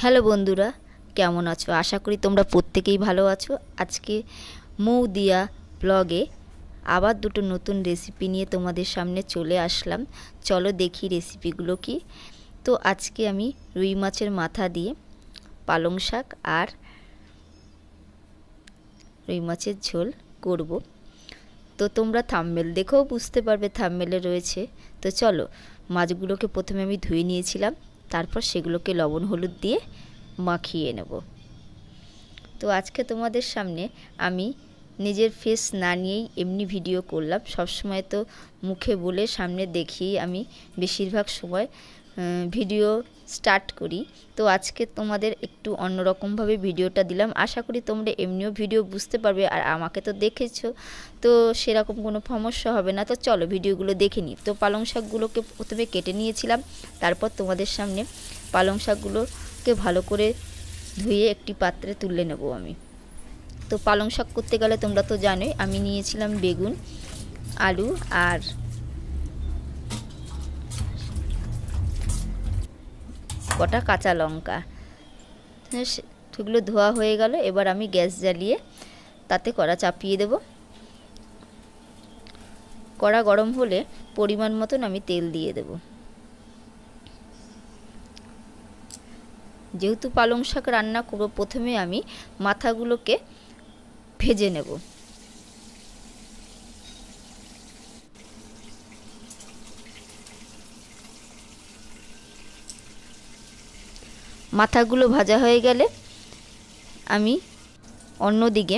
Hello বন্ধুরা, কেমন আছো? আশা করি তোমরা প্রত্যেকেই ভালো আছো। আজকে মৌদিয়া ব্লগে আবার দুটো নতুন রেসিপি নিয়ে তোমাদের সামনে চলে আসলাম। চলো দেখি রেসিপিগুলো কি। তো আজকে আমি রুই মাছের মাথা দিয়ে পালং শাক আর রুই মাছের ঝোল করব। তো তোমরা থাম্বনেল দেখেও বুঝতে পারবে, থাম্বনেলে রয়েছে। তো চলো, মাছগুলোকে প্রথমে আমি ধুয়ে নিয়েছিলাম, তারপর সেগুলোকে লবণ হলুদ দিয়ে মাখিয়ে নেব। তো আজকে তোমাদের সামনে আমি নিজের ফেস না নিয়েই এমনি ভিডিও করলাম। সবসময় তো মুখে বলে সামনে দেখিয়ে আমি বেশিরভাগ সময় ভিডিও স্টার্ট করি। তো আজকে তোমাদের একটু অন্যরকমভাবে ভিডিওটা দিলাম। আশা করি তোমরা এমনিও ভিডিও বুঝতে পারবে, আর আমাকে তো দেখেছো, তো সেরকম কোনো সমস্যা হবে না। তো চলো ভিডিওগুলো দেখে নিই। তো পালং শাকগুলোকে প্রথমে কেটে নিয়েছিলাম, তারপর তোমাদের সামনে পালং শাকগুলোকে ভালো করে ধুয়ে একটি পাত্রে তুলে নেব আমি। তো পালং শাক করতে গেলে তোমরা তো জানোই আমি নিয়েছিলাম বেগুন, আলু আর কটা কাঁচা লঙ্কা। সেগুলো ধোয়া হয়ে গেল। এবার আমি গ্যাস জ্বালিয়ে তাতে কড়া চাপিয়ে দেব। কড়া গরম হলে পরিমাণ মতন আমি তেল দিয়ে দেব। যেহেতু পালং শাক রান্না করব, প্রথমে আমি মাথাগুলোকে ভেজে নেব। মাথাগুলো ভাজা হয়ে গেলে আমি অন্যদিকে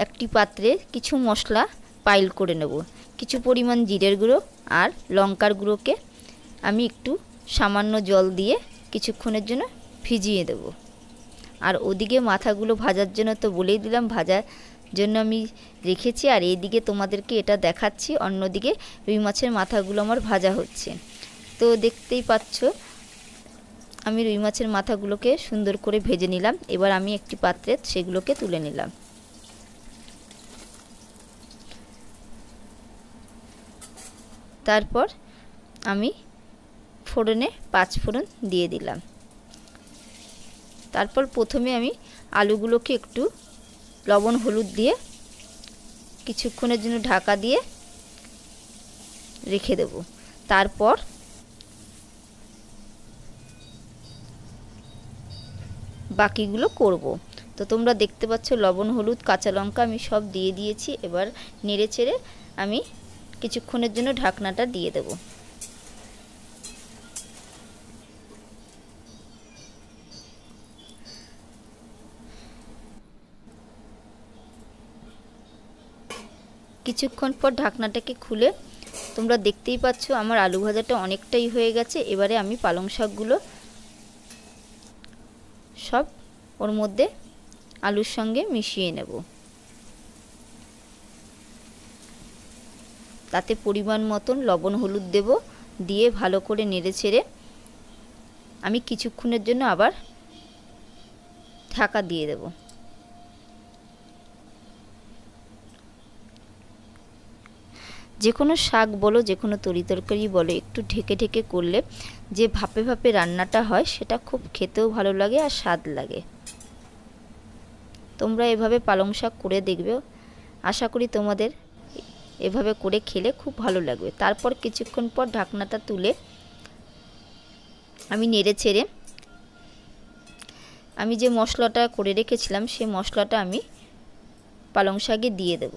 একটি পাত্রে কিছু মশলা পাইল করে নেব। কিছু পরিমাণ জিরের গুঁড়ো আর লঙ্কার গুঁড়োকে আমি একটু সামান্য জল দিয়ে কিছুক্ষণের জন্য ভিজিয়ে দেব। আর ওদিকে মাথাগুলো ভাজার জন্য তো বলেই দিলাম, ভাজার জন্য আমি রেখেছি। আর এইদিকে তোমাদেরকে এটা দেখাচ্ছি, অন্যদিকে রুই মাছের মাথাগুলো আমার ভাজা হচ্ছে। তো দেখতেই পাচ্ছ আমি রুই মাছের মাথাগুলোকে সুন্দর করে ভেজে নিলাম। এবার আমি একটি পাত্রে সেগুলোকে তুলে নিলাম। তারপর আমি ফোড়নে 5 ফোড়ন দিয়ে দিলাম। তারপর প্রথমে আমি আলুগুলোকে একটু লবণ হলুদ দিয়ে কিছুক্ষণের জন্য ঢাকা দিয়ে রেখে দেব। তারপর বাকিগুলো করব। তো তোমরা দেখতে পাচ্ছ লবণ হলুদ কাঁচা লঙ্কা আমি সব দিয়ে দিয়েছি। এবার নেড়ে চেড়ে আমি কিছুক্ষণের জন্য ঢাকনাটা দিয়ে দেব। কিছুক্ষণ পর ঢাকনাটাকে খুলে তোমরা দেখতেই পাচ্ছ আমার আলু ভাজাটা অনেকটাই হয়ে গেছে। এবারে আমি পালং শাকগুলো সব ওর মধ্যে আলুর সঙ্গে মিশিয়ে নেব। তাতে পরিমাণ মতন লবণ হলুদ দেব, দিয়ে ভালো করে নেড়ে ছেড়ে আমি কিছুক্ষণের জন্য আবার ঢাকা দিয়ে দেব। যে কোনো শাক বলো, যে কোনো তরিতরকারি বলো, একটু ঢেকে ঢেকে করলে যে ভাপে ভাপে রান্নাটা হয় সেটা খুব খেতেও ভালো লাগে আর স্বাদ লাগে। তোমরা এভাবে পালং শাক করে দেখবে, আশা করি তোমাদের এভাবে করে খেলে খুব ভালো লাগবে। তারপর কিছুক্ষণ পর ঢাকনাটা তুলে আমি নেড়ে ছেড়ে আমি যে মশলাটা করে রেখেছিলাম সেই মশলাটা আমি পালং শাকে দিয়ে দেব।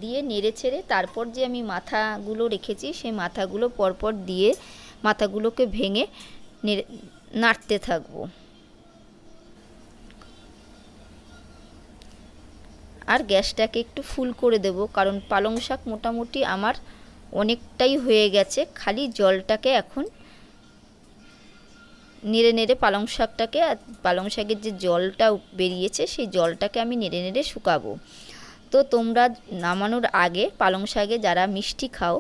দিয়ে নেড়ে ছেড়ে তারপর যে আমি মাথাগুলো রেখেছি সেই মাথাগুলো পরপর দিয়ে মাথাগুলোকে ভেঙে নাড়তে থাকবো। আর গ্যাসটাকে একটু ফুল করে দেব, কারণ পালং শাক মোটামুটি আমার অনেকটাই হয়ে গেছে। খালি জলটাকে এখন নেড়ে নেড়ে পালং শাকটাকে, পালং শাকের যে জলটা বেরিয়েছে সেই জলটাকে আমি নেড়ে নেড়ে শুকাবো। তো তোমরা নামানোর আগে পালং শাকে যারা মিষ্টি খাও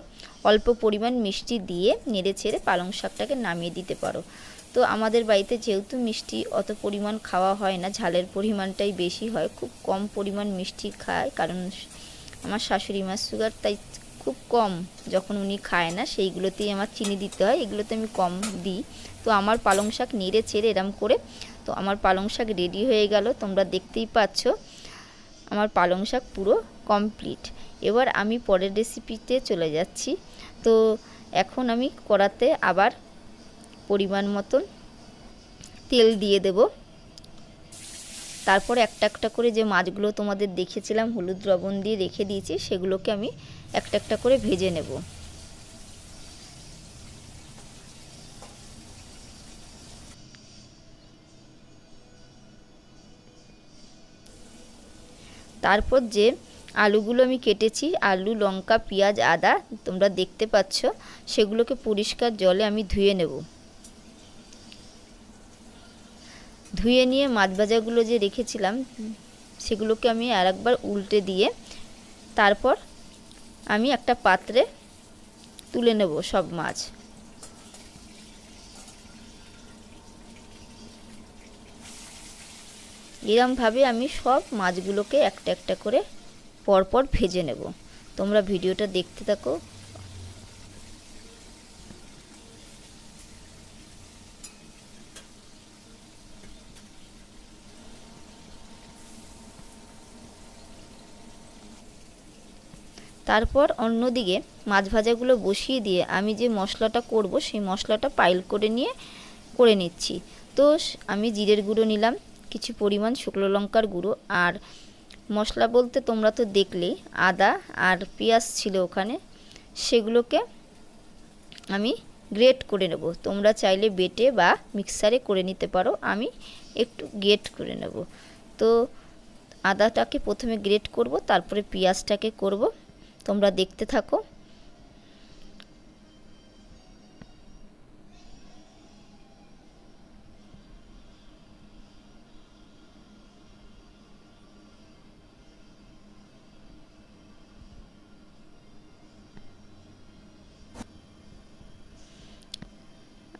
অল্প পরিমাণ মিষ্টি দিয়ে নেড়ে ছেড়ে পালং শাকটাকে নামিয়ে দিতে পারো। তো আমাদের বাড়িতে যেহেতু মিষ্টি অত পরিমাণ খাওয়া হয় না, ঝালের পরিমাণটাই বেশি হয়, খুব কম পরিমাণ মিষ্টি খায়, কারণ আমার শাশুড়ি মার সুগার, তাই খুব খুব কম, যখন উনি খায় না সেইগুলোতেই আমার চিনি দিতে হয়, এগুলোতে আমি কম দিই। তো আমার পালং শাক নেড়ে ছেড়ে এরম করে, তো আমার পালং শাক রেডি হয়ে গেল। তোমরা দেখতেই পাচ্ছ আমার পালং শাক পুরো কমপ্লিট। এবার আমি পরের রেসিপিতে চলে যাচ্ছি। তো এখন আমি কড়াতে আবার পরিমাণ মতন তেল দিয়ে দেব। তারপর একটা একটা করে যে মাছগুলো তোমাদের দেখিয়েছিলাম হলুদ লবণ দিয়ে রেখে দিয়েছি, সেগুলোকে আমি একটা একটা করে ভেজে নেব। তারপর যে আলুগুলো আমি কেটেছি, আলু, লঙ্কা, পেঁয়াজ, আদা তোমরা দেখতে পাচ্ছ, সেগুলোকে পরিষ্কার জলে আমি ধুয়ে নেব। ধুয়ে নিয়ে মাছ ভাজাগুলো যে রেখেছিলাম সেগুলোকে আমি আরেকবার উল্টে দিয়ে তারপর আমি একটা পাত্রে তুলে নেব সব মাছ। এরমভাবে আমি সব মাছগুলোকে একটা একটা করে পরপর ভেজে নেব। তোমরা ভিডিওটা দেখতে থাকো। তারপর অন্যদিকে মাছ ভাজাগুলো বসিয়ে দিয়ে আমি যে মশলাটা করব সেই মশলাটা পাইল করে নিচ্ছি। তো আমি জিরের গুঁড়ো নিলাম, কিছু পরিমাণ শুকনো লঙ্কার গুঁড়ো, আর মশলা বলতে তোমরা তো দেখলেই আদা আর পেঁয়াজ ছিল ওখানে, সেগুলোকে আমি গ্রেট করে নেব। তোমরা চাইলে বেটে বা মিক্সারে করে নিতে পারো, আমি একটু গ্রেট করে নেব। তো আদাটাকে প্রথমে গ্রেট করব, তারপরে পেঁয়াজটাকে করব। তোমরা দেখতে থাকো।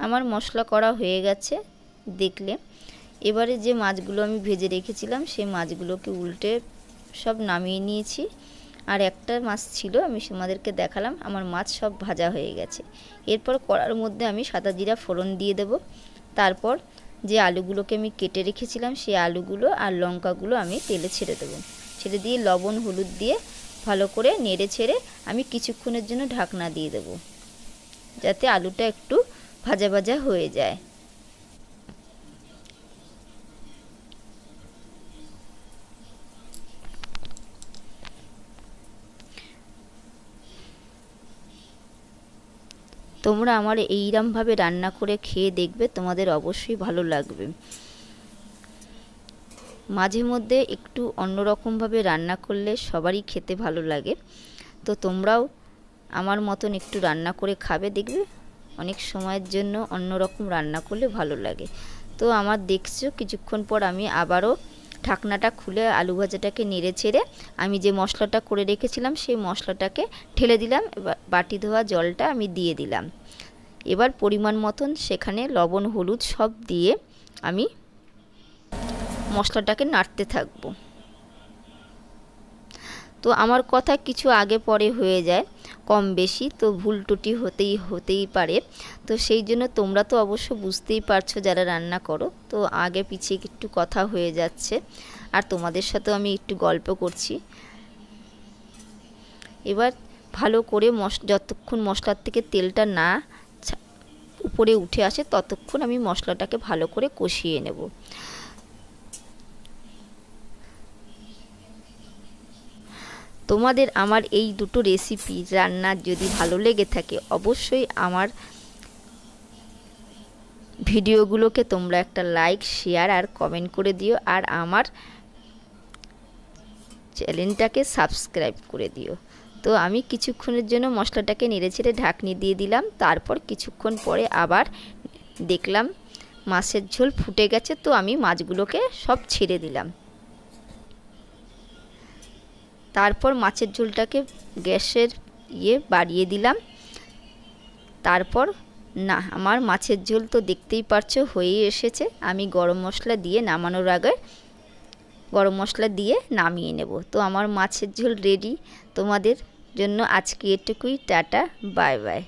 আমার মশলা করা হয়ে গেছে দেখলে। এবারে যে মাছগুলো আমি ভেজে রেখেছিলাম সেই মাছগুলোকে উল্টে সব নামিয়ে নিয়েছি। আর একটা মাছ ছিল, আমি তোমাদেরকে দেখালাম। আমার মাছ সব ভাজা হয়ে গেছে। এরপর কড়ার মধ্যে আমি সাদা জিরা ফোড়ন দিয়ে দেব। তারপর যে আলুগুলোকে আমি কেটে রেখেছিলাম সেই আলুগুলো আর লঙ্কাগুলো আমি তেলে ছেড়ে দেব। ছেড়ে দিয়ে লবণ হলুদ দিয়ে ভালো করে নেড়ে ছেড়ে আমি কিছুক্ষণের জন্য ঢাকনা দিয়ে দেব, যাতে আলুটা একটু ভাজা ভাজা হয়ে যায়। তোমরা আমার এইরকমভাবে রান্না করে খেয়ে দেখবে, তোমাদের অবশ্যই ভালো লাগবে। মাঝে মধ্যে একটু অন্যরকমভাবে রান্না করলে সবারই খেতে ভালো লাগে। তো তোমরাও আমার মতন একটু রান্না করে খাবে, দেখবে অনেক সময়ের জন্য অন্যরকম রান্না করলে ভালো লাগে। তো আমার দেখছো কিছুক্ষণ পর আমি আবারও ঢাকনাটা খুলে আলু ভাজাটাকে নেড়ে ছেড়ে আমি যে মশলাটা করে রেখেছিলাম সেই মশলাটাকে ঢেলে দিলাম। এবার বাটি ধোয়া জলটা আমি দিয়ে দিলাম। এবার পরিমাণ মতন সেখানে লবণ হলুদ সব দিয়ে আমি মশলাটাকে নাড়তে থাকবো। তো আমার কথা কিছু আগে পরে হয়ে যায়, কম বেশি, তো ভুল ত্রুটি হতেই পারে। তো সেই জন্য তোমরা তো অবশ্য বুঝতেই পারছো যারা রান্না করো, তো আগে পিছিয়ে একটু কথা হয়ে যাচ্ছে। আর তোমাদের সাথেও আমি একটু গল্প করছি। এবার ভালো করে যতক্ষণ মশলার থেকে তেলটা না উপরে উঠে আসে ততক্ষণ আমি মশলাটাকে ভালো করে কষিয়ে নেব। তোমাদের আমার এই দুটো রেসিপি রান্নার যদি ভালো লেগে থাকে অবশ্যই আমার ভিডিওগুলোকে তোমরা একটা লাইক, শেয়ার আর কমেন্ট করে দিও। আর আমার চ্যানেলটাকে সাবস্ক্রাইব করে দিও। তো আমি কিছুক্ষণের জন্য মশলাটাকে নেড়ে ছেড়ে ঢাকনি দিয়ে দিলাম। তারপর কিছুক্ষণ পরে আবার দেখলাম মাছের ঝোল ফুটে গেছে, তো আমি মাছগুলোকে সব ছেড়ে দিলাম। তারপর মাছের ঝোলটাকে গ্যাসের বাড়িয়ে দিলাম। তারপর না, আমার মাছের ঝোল তো দেখতেই পারছো হয়েই এসেছে। আমি গরম মশলা দিয়ে নামানোর আগে গরম মশলা দিয়ে নামিয়ে নেব। তো আমার মাছের ঝোল রেডি। তোমাদের জন্য আজকে এটুকুই, টাটা, বাই বাই।